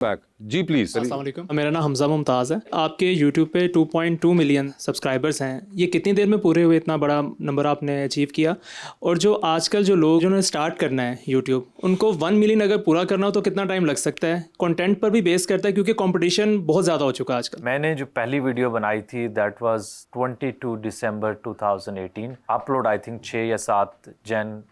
Back ji please. अस्सलाम वालेकुम, मेरा नाम हमज़ा मुमताज़ है। आपके यूट्यूब पे 2.2 मिलियन सब्सक्राइबर्स हैं। ये कितनी देर में पूरे हुए, इतना बड़ा नंबर आपने अचीव किया? और जो आजकल जो लोग जिन्होंने स्टार्ट करना है यूट्यूब, उनको 1 मिलियन अगर पूरा करना हो तो कितना टाइम लग सकता है? कंटेंट पर भी बेस करता है क्योंकि कंपटीशन बहुत ज़्यादा हो चुका है आजकल। मैंने जो पहली वीडियो बनाई थी that was 22 December 2018। Upload I think 6 या 7 जन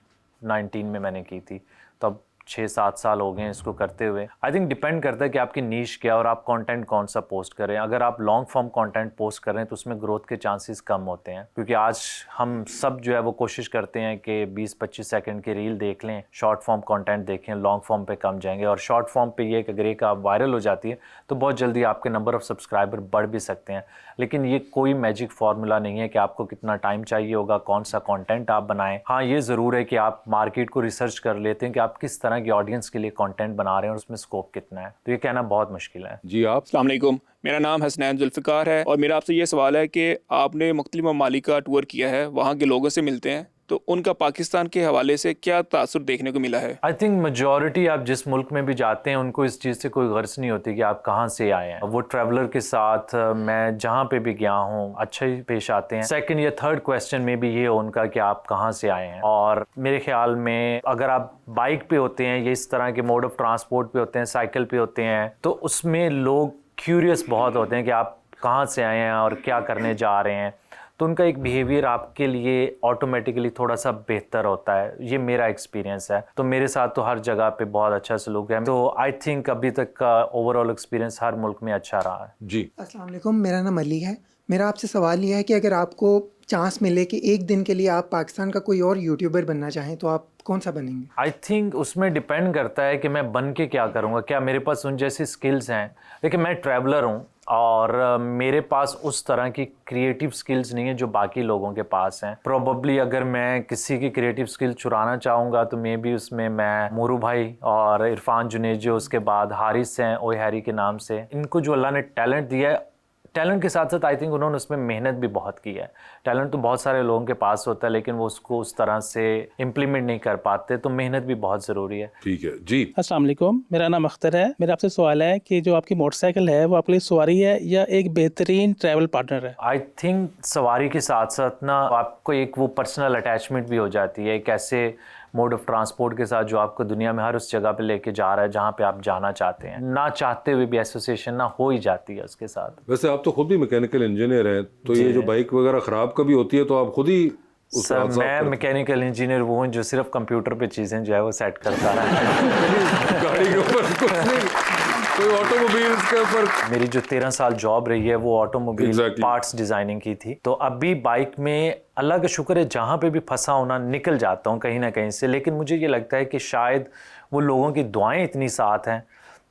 19 में मैंने की थी। तब 6-7 साल हो गए हैं इसको करते हुए। आई थिंक डिपेंड करता है कि आपकी नीश क्या है और आप कंटेंट कौन सा पोस्ट कर रहे हैं। अगर आप लॉन्ग फॉर्म कंटेंट पोस्ट कर रहे हैं तो उसमें ग्रोथ के चांसेस कम होते हैं, क्योंकि आज हम सब जो है वो कोशिश करते हैं कि 20-25 सेकंड की रील देख लें, शॉर्ट फॉर्म कंटेंट देखें, लॉन्ग फॉर्म पे कम जाएंगे। और शॉर्ट फॉर्म पे ये कि अगर एक आप वायरल हो जाती है तो बहुत जल्दी आपके नंबर ऑफ सब्सक्राइबर बढ़ भी सकते हैं। लेकिन ये कोई मैजिक फार्मूला नहीं है कि आपको कितना टाइम चाहिए होगा, कौन सा कंटेंट आप बनाएं। हाँ, ये ज़रूर है कि आप मार्केट को रिसर्च कर लेते हैं कि आप किस तरह की ऑडियंस के लिए कंटेंट बना रहे हैं और उसमें स्कोप कितना है। तो ये कहना बहुत मुश्किल है। जी आप। अस्सलाम वालेकुम, मेरा नाम हसनैन जुल्फ़िकार है और मेरा आपसे ये सवाल है कि आपने मुख्तलिफ ममालिक का टूर किया है, वहाँ के लोगों से मिलते हैं, तो उनका पाकिस्तान के हवाले से क्या तासुर देखने को मिला है? आई थिंक मेजॉरिटी आप जिस मुल्क में भी जाते हैं उनको इस चीज़ से कोई गर्ज नहीं होती कि आप कहाँ से आए हैं। वो ट्रैवलर के साथ मैं जहाँ पे भी गया हूँ अच्छे ही पेश आते हैं। सेकंड या थर्ड क्वेश्चन में भी ये हो उनका कि आप कहाँ से आए हैं। और मेरे ख्याल में अगर आप बाइक पे होते हैं या इस तरह के मोड ऑफ ट्रांसपोर्ट पे होते हैं, साइकिल पे होते हैं, तो उसमें लोग क्यूरियस बहुत होते हैं कि आप कहाँ से आए हैं और क्या करने जा रहे हैं। तो उनका एक बिहेवियर आपके लिए ऑटोमेटिकली थोड़ा सा बेहतर होता है। ये मेरा एक्सपीरियंस है। तो मेरे साथ तो हर जगह पे बहुत अच्छा सलूक है। तो आई थिंक अभी तक का ओवरऑल एक्सपीरियंस हर मुल्क में अच्छा रहा है। जी अस्सलाम वालेकुम, मेरा नाम अली है। मेरा आपसे सवाल यह है कि अगर आपको चांस मिले कि एक दिन के लिए आप पाकिस्तान का कोई और यूट्यूबर बनना चाहें तो आप कौन सा बनेंगे? आई थिंक उसमें डिपेंड करता है कि मैं बन के क्या करूँगा, क्या मेरे पास उन जैसी स्किल्स हैं। देखिए, मैं ट्रैवलर हूँ और मेरे पास उस तरह की क्रिएटिव स्किल्स नहीं है जो बाकी लोगों के पास हैं। प्रोबेबली अगर मैं किसी की क्रिएटिव स्किल चुराना चाहूँगा तो मे बी उसमें मैं मोरू भाई और इरफान जुनेद, जो उसके बाद हारिस हैं ओए हैरी के नाम से, इनको जो अल्लाह ने टैलेंट दिया है, टैलेंट के साथ साथ आई थिंक उन्होंने उसमें मेहनत भी बहुत की है। टैलेंट तो बहुत सारे लोगों के पास होता है लेकिन वो उसको उस तरह से इम्प्लीमेंट नहीं कर पाते, तो मेहनत भी बहुत ज़रूरी है। ठीक है जी। अस्सलाम वालेकुम, मेरा नाम अख्तर है। मेरा आपसे सवाल है कि जो आपकी मोटरसाइकिल है वो आपके लिए सवारी है या एक बेहतरीन ट्रैवल पार्टनर है? आई थिंक सवारी के साथ साथ ना आपको एक वो पर्सनल अटैचमेंट भी हो जाती है, एक ऐसे मोड ऑफ ट्रांसपोर्ट के साथ जो आपको दुनिया में हर उस जगह पे लेके जा रहा है जहाँ पे आप जाना चाहते हैं। ना चाहते हुए भी एसोसिएशन ना हो ही जाती है उसके साथ। वैसे आप तो खुद भी मैकेनिकल इंजीनियर हैं, तो ये जो बाइक वगैरह खराब कभी होती है तो आप खुद ही सर, मैं मैकेनिकल इंजीनियर वो हूँ जो सिर्फ कंप्यूटर पे चीज़ें जो है वो सेट करता है। गाड़ी के ऊपर कुछ नहीं, कोई ऑटोमोबाइल्स के ऊपर। मेरी जो 13 साल जॉब रही है वो ऑटोमोबाइल Exactly. पार्ट्स डिज़ाइनिंग की थी। तो अभी बाइक में अल्लाह का शुक्र है जहाँ पे भी फंसा होना निकल जाता हूँ कहीं ना कहीं से। लेकिन मुझे ये लगता है कि शायद वो लोगों की दुआएं इतनी साथ हैं,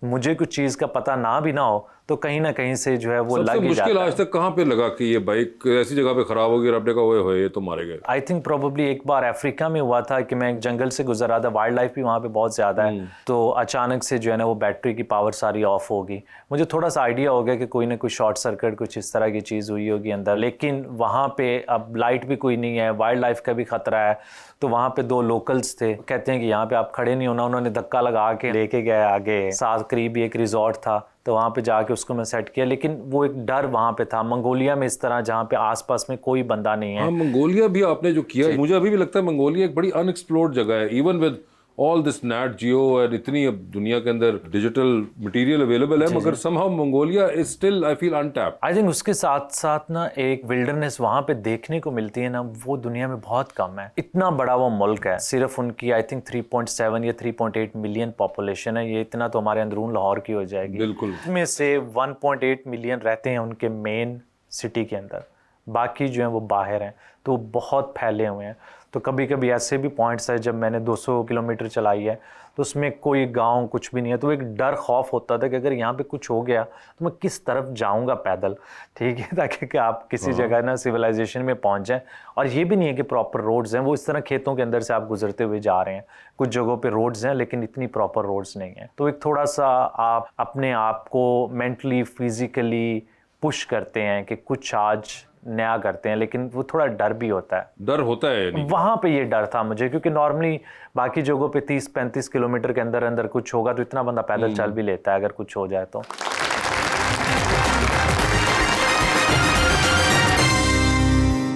मुझे कुछ चीज़ का पता ना भी ना हो तो कहीं ना कहीं से जो है वो लग ही मुश्किल जाता आज है। तक कहाँ पे लगा कि ये बाइक ऐसी जगह पे खराब होगी और आपने कहा ओए होए ये तो मारे गए? आई थिंक प्रोबेबली एक बार अफ्रीका में हुआ था कि मैं एक जंगल से गुजर रहा था, वाइल्ड लाइफ भी वहाँ पे बहुत ज़्यादा है, तो अचानक से जो है ना वो बैटरी की पावर सारी ऑफ होगी। मुझे थोड़ा सा आइडिया हो गया कि कोई ना कोई शॉर्ट सर्किट कुछ इस तरह की चीज़ हुई होगी अंदर। लेकिन वहाँ पे अब लाइट भी कोई नहीं है, वाइल्ड लाइफ का भी खतरा है। तो वहाँ पे 2 लोकल्स थे, कहते हैं कि यहाँ पे आप खड़े नहीं होना। उन्होंने धक्का लगा के लेके गए आगे, साथ करीब एक रिजॉर्ट था, तो वहाँ पे जाके उसको मैं सेट किया। लेकिन वो एक डर वहाँ पे था। मंगोलिया में इस तरह जहाँ पे आसपास में कोई बंदा नहीं है। हाँ, मंगोलिया भी आपने जो किया, मुझे अभी भी लगता है मंगोलिया एक बड़ी अनएक्सप्लोर्ड जगह है। Even with all this net Jio और इतनी अब दुनिया के अंदर डिजिटल मटेरियल अवेलेबल है, मगर somehow Mongolia is still I feel untapped. I think उसके साथ साथ ना एक विल्डरनेस वहाँ पे देखने को मिलती है ना, वो दुनिया में बहुत कम है। इतना बड़ा वो मुल्क है, सिर्फ उनकी आई थिंक 3.7 या 3.8 मिलियन पॉपुलेशन है। ये इतना तो हमारे अंदरून लाहौर की हो जाएगी। बिल्कुल। इसमें से 1.8 मिलियन रहते हैं उनके मेन सिटी के अंदर, बाकी जो हैं वो बाहर हैं, तो बहुत फैले हुए हैं। तो कभी कभी ऐसे भी पॉइंट्स है जब मैंने 200 किलोमीटर चलाई है तो उसमें कोई गांव कुछ भी नहीं है, तो एक डर खौफ होता था कि अगर यहाँ पे कुछ हो गया तो मैं किस तरफ जाऊँगा पैदल, ठीक है, ताकि कि आप किसी जगह ना सिविलाइजेशन में पहुँच जाएं। और ये भी नहीं है कि प्रॉपर रोड्स हैं, वो इस तरह खेतों के अंदर से आप गुजरते हुए जा रहे हैं। कुछ जगहों पे रोड्स हैं लेकिन इतनी प्रॉपर रोड्स नहीं हैं। तो एक थोड़ा सा आप अपने आप को मेंटली फिजिकली पुश करते हैं कि कुछ आज नया करते हैं, लेकिन वो थोड़ा डर भी होता है। डर होता है यानी? वहाँ पे ये डर था मुझे, क्योंकि नॉर्मली बाकी जगहों पे 30-35 किलोमीटर के अंदर अंदर कुछ होगा तो इतना बंदा पैदल चल भी लेता है अगर कुछ हो जाए तो।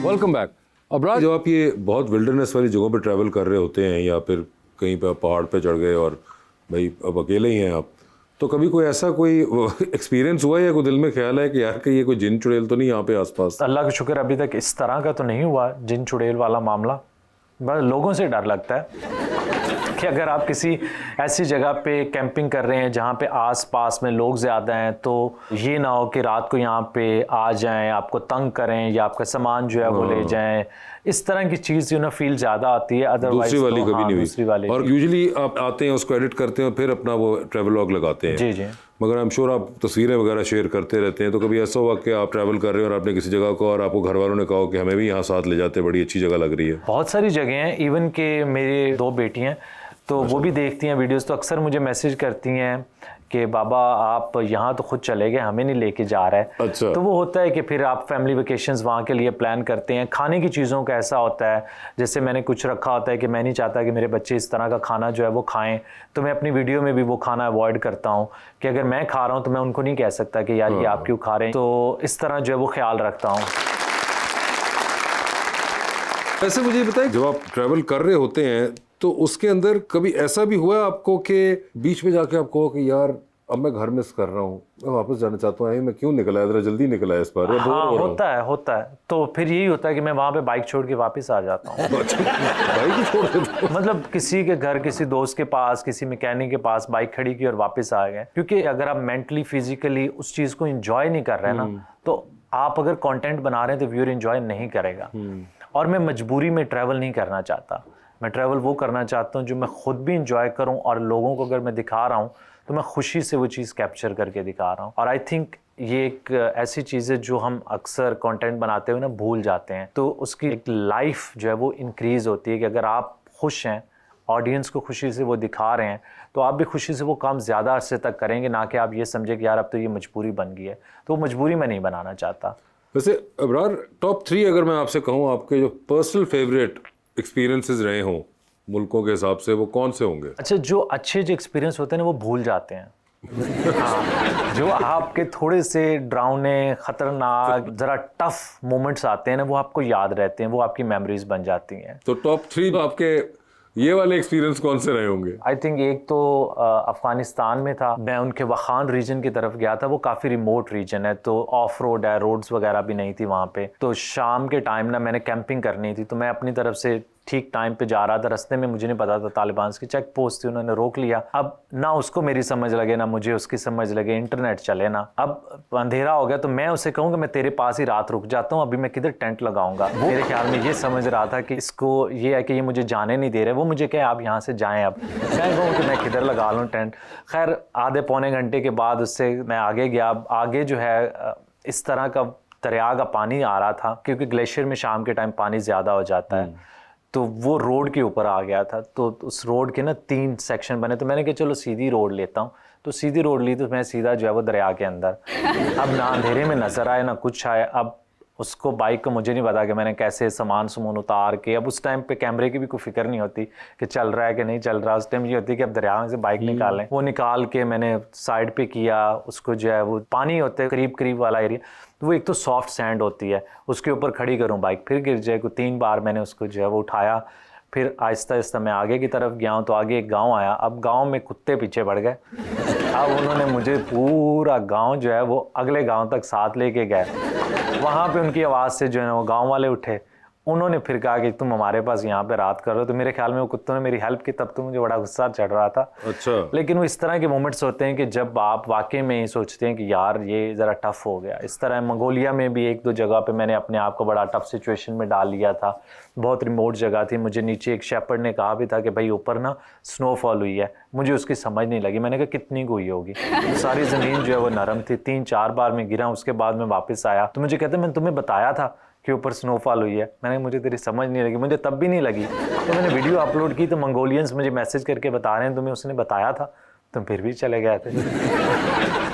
Welcome back. अबराज, जब आप ये बहुत विल्डरनेस वाली जगहों पे ट्रैवल कर रहे होते हैं या फिर कहीं पे पहाड़ पे चढ़ गए और भाई अब अकेले ही हैं आप, तो कभी कोई ऐसा कोई एक्सपीरियंस हुआ या कोई दिल में ख्याल है कि यार कि ये कोई जिन चुड़ैल तो नहीं यहाँ पे आसपास? अल्लाह का शुक्र अभी तक इस तरह का तो नहीं हुआ जिन चुड़ैल वाला मामला। बस लोगों से डर लगता है कि अगर आप किसी ऐसी जगह पे कैंपिंग कर रहे हैं जहाँ पे आस-पास में लोग ज़्यादा हैं, तो ये ना हो कि रात को यहाँ पे आ जाएं, आपको तंग करें या आपका सामान जो है वो ले जाएं। इस तरह की चीज़ फील ज़्यादा आती है। अदरवाइज दूसरी वाली तो, कभी नहीं हुई? दूसरी वाली। और यूजुअली आप आते हैं, उसको एडिट करते हैं और फिर अपना वो ट्रैवल व्लॉग लगाते हैं। जी जी। मगर आई एम श्योर आप तस्वीरें वगैरह शेयर करते रहते हैं, तो कभी ऐसा हुआ कि आप ट्रैवल कर रहे हो और आपने किसी जगह को और आपको घर वालों ने कहा कि हमें भी यहाँ साथ ले जाते, बड़ी अच्छी जगह लग रही है? बहुत सारी जगह हैं, इवन के मेरे 2 बेटी हैं तो वो भी देखती हैं वीडियोस, तो अक्सर मुझे मैसेज करती हैं कि बाबा आप यहाँ तो खुद चले गए, हमें नहीं लेके जा रहा है। अच्छा। तो वो होता है कि फिर आप फैमिली वेकेशंस वहाँ के लिए प्लान करते हैं। खाने की चीज़ों का ऐसा होता है, जैसे मैंने कुछ रखा होता है कि मैं नहीं चाहता कि मेरे बच्चे इस तरह का खाना जो है वो खाएं, तो मैं अपनी वीडियो में भी वो खाना अवॉइड करता हूँ कि अगर मैं खा रहा हूँ तो मैं उनको नहीं कह सकता कि यार ये आप क्यों खा रहे हैं। तो इस तरह जो है वो ख्याल रखता हूँ। ऐसे मुझे बताइए, जब आप ट्रैवल कर रहे होते हैं तो उसके अंदर कभी ऐसा भी हुआ आपको कि बीच में जाके आप कहो कि यार अब मैं घर मिस कर रहा हूँ, मैं वापस जाना चाहता हूँ, मैं क्यों निकला, जरा जल्दी निकला है इस बार? हाँ, होता है। तो फिर यही होता है कि मैं वहाँ पे बाइक छोड़ के वापस आ जाता हूँ। बाइक ही छोड़ देते हो? मतलब किसी के घर, किसी दोस्त के पास, किसी मैकेनिक के पास बाइक खड़ी की और वापस आ गए। क्योंकि अगर आप मेंटली फिजिकली उस चीज़ को एंजॉय नहीं कर रहे ना, तो आप अगर कंटेंट बना रहे हैं तो व्यूअर एंजॉय नहीं करेगा। और मैं मजबूरी में ट्रैवल नहीं करना चाहता। मैं ट्रैवल वो करना चाहता हूँ जो मैं खुद भी इंजॉय करूँ, और लोगों को अगर मैं दिखा रहा हूँ तो मैं खुशी से वो चीज़ कैप्चर करके दिखा रहा हूँ। और आई थिंक ये एक ऐसी चीज़ है जो हम अक्सर कंटेंट बनाते हुए ना भूल जाते हैं। तो उसकी एक लाइफ जो है वो इंक्रीज़ होती है कि अगर आप खुश हैं, ऑडियंस को खुशी से वो दिखा रहे हैं, तो आप भी खुशी से वो काम ज़्यादा अरसे तक करेंगे, ना कि आप ये समझे कि यार अब तो ये मजबूरी बन गई है। तो वो मजबूरी मैं नहीं बनाना चाहता। वैसे अबरार, टॉप 3 अगर मैं आपसे कहूँ आपके जो पर्सनल फेवरेट एक्सपीरियंसेस रहे हों मुल्कों के हिसाब से, वो कौन से होंगे? अच्छा, जो अच्छे जो एक्सपीरियंस होते हैं ना वो भूल जाते हैं। हाँ, जो आपके थोड़े से डरावने, खतरनाक, जरा टफ मोमेंट्स आते हैं ना, वो आपको याद रहते हैं, वो आपकी मेमोरीज बन जाती हैं। तो टॉप 3 आपके ये वाले एक्सपीरियंस कौन से रहे होंगे? आई थिंक एक तो अफगानिस्तान में था, मैं उनके वखान रीजन की तरफ गया था। वो काफ़ी रिमोट रीजन है, तो ऑफ रोड है, रोड्स वगैरह भी नहीं थी वहाँ पे। तो शाम के टाइम ना मैंने कैंपिंग करनी थी, तो मैं अपनी तरफ से ठीक टाइम पे जा रहा था। रास्ते में मुझे नहीं पता था तालिबान की चेक पोस्ट थी, उन्होंने रोक लिया। अब ना उसको मेरी समझ लगे ना मुझे उसकी समझ लगे, इंटरनेट चले ना। अब अंधेरा हो गया तो मैं उसे कहूँगा मैं तेरे पास ही रात रुक जाता हूँ, अभी मैं किधर टेंट लगाऊंगा। मेरे ख्याल में ये समझ रहा था कि इसको ये है कि ये मुझे जाने नहीं दे रहे। वो मुझे कहे आप यहाँ से जाएँ, अब मैं कहूँ कि मैं किधर लगा लूँ टेंट। खैर आधे पौने घंटे के बाद उससे मैं आगे गया। आगे जो है इस तरह का दरिया का पानी आ रहा था, क्योंकि ग्लेशियर में शाम के टाइम पानी ज़्यादा हो जाता है। तो वो रोड के ऊपर आ गया था, तो उस रोड के ना 3 सेक्शन बने। तो मैंने कहा चलो सीधी रोड लेता हूँ, तो सीधी रोड ली, तो मैं सीधा जो है वो दरिया के अंदर। अब ना अंधेरे में नज़र आए ना कुछ आए। अब उसको बाइक को मुझे नहीं पता कि मैंने कैसे सामान उतार के, अब उस टाइम पे कैमरे की भी कोई फिक्र नहीं होती कि चल रहा है कि नहीं चल रहा। उस टाइम ये होती है कि अब दरिया में से बाइक निकालें। वो निकाल के मैंने साइड पे किया उसको, जो है वो पानी होते करीब करीब वाला एरिया, तो वो एक तो सॉफ्ट सैंड होती है, उसके ऊपर खड़ी करूँ बाइक, फिर गिर जाए। 3 बार मैंने उसको जो है वो उठाया। फिर आहिस्ता आहिस्ता मैं आगे की तरफ गया हूँ, तो आगे एक गांव आया। अब गांव में कुत्ते पीछे पड़ गए। अब उन्होंने मुझे पूरा गांव जो है वो अगले गांव तक साथ लेके गए। वहाँ पे उनकी आवाज़ से जो है वो गांव वाले उठे। उन्होंने फिर कहा कि तुम हमारे पास यहाँ पे रात कर रहे हो। तो मेरे ख्याल में वो कुत्तों ने मेरी हेल्प की, तब तो मुझे बड़ा गुस्सा चढ़ रहा था। अच्छा। लेकिन वो इस तरह के मोमेंट्स होते हैं कि जब आप वाकई में ही सोचते हैं कि यार ये ज़रा टफ हो गया। इस तरह मंगोलिया में भी 1-2 जगह पे मैंने अपने आप को बड़ा टफ सिचुएशन में डाल लिया था। बहुत रिमोट जगह थी, मुझे नीचे एक शेपर्ड ने कहा भी था कि भाई ऊपर ना स्नोफॉल हुई है। मुझे उसकी समझ नहीं लगी, मैंने कहा कितनी को हुई होगी। सारी ज़मीन जो है वो नरम थी। 3-4 बार मैं गिरा, उसके बाद मैं वापस आया तो मुझे कहते मैंने तुम्हें बताया था कि ऊपर स्नोफॉल हुई है। मैंने मुझे तेरी समझ नहीं लगी, मुझे तब भी नहीं लगी। तो मैंने वीडियो अपलोड की तो मंगोलियंस मुझे मैसेज करके बता रहे हैं तुम्हें उसने बताया था, तुम फिर भी चले गए थे।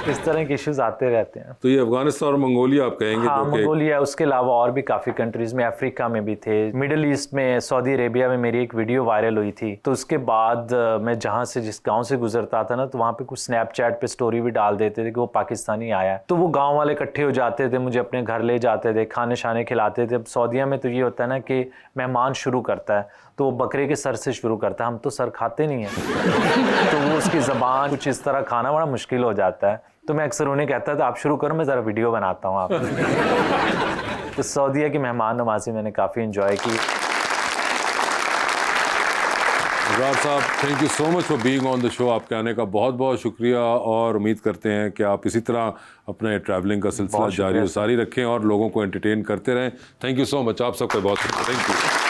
इस तरह के इश्यूज आते रहते हैं। तो ये अफगानिस्तान और मंगोलिया आप कहेंगे हाँ, जो कि मंगोलिया, उसके अलावा और भी काफ़ी कंट्रीज़ में, अफ्रीका में भी थे, मिडिल ईस्ट में, सऊदी अरेबिया में मेरी एक वीडियो वायरल हुई थी। तो उसके बाद मैं जहाँ से, जिस गांव से गुजरता था ना, तो वहाँ पे कुछ स्नैपचैट पे स्टोरी भी डाल देते थे कि वो पाकिस्तानी आया है। तो वो गाँव वाले इकट्ठे हो जाते थे, मुझे अपने घर ले जाते थे, खाने शाने खिलाते थे। अब सऊदीया में तो ये होता है ना कि मेहमान शुरू करता है तो वो बकरे के सर से शुरू करता है, हम तो सर खाते नहीं हैं। तो वो उसकी ज़बान कुछ इस तरह खाना बड़ा मुश्किल हो जाता है। तो मैं अक्सर उन्हें कहता था आप शुरू करो, मैं ज़रा वीडियो बनाता हूँ आप। तो सऊदीया की मेहमान नवाजी मैंने काफ़ी इन्जॉय की। इकरार साहब, thank you so much for being on the show. आपके आने का बहुत बहुत शुक्रिया और उम्मीद करते हैं कि आप इसी तरह अपने ट्रैवलिंग का सिलसिला जारी और सारी रखें और लोगों को एंटरटेन करते रहें। थैंक यू सो मच, आप सबका बहुत शुक्रिया। Thank you.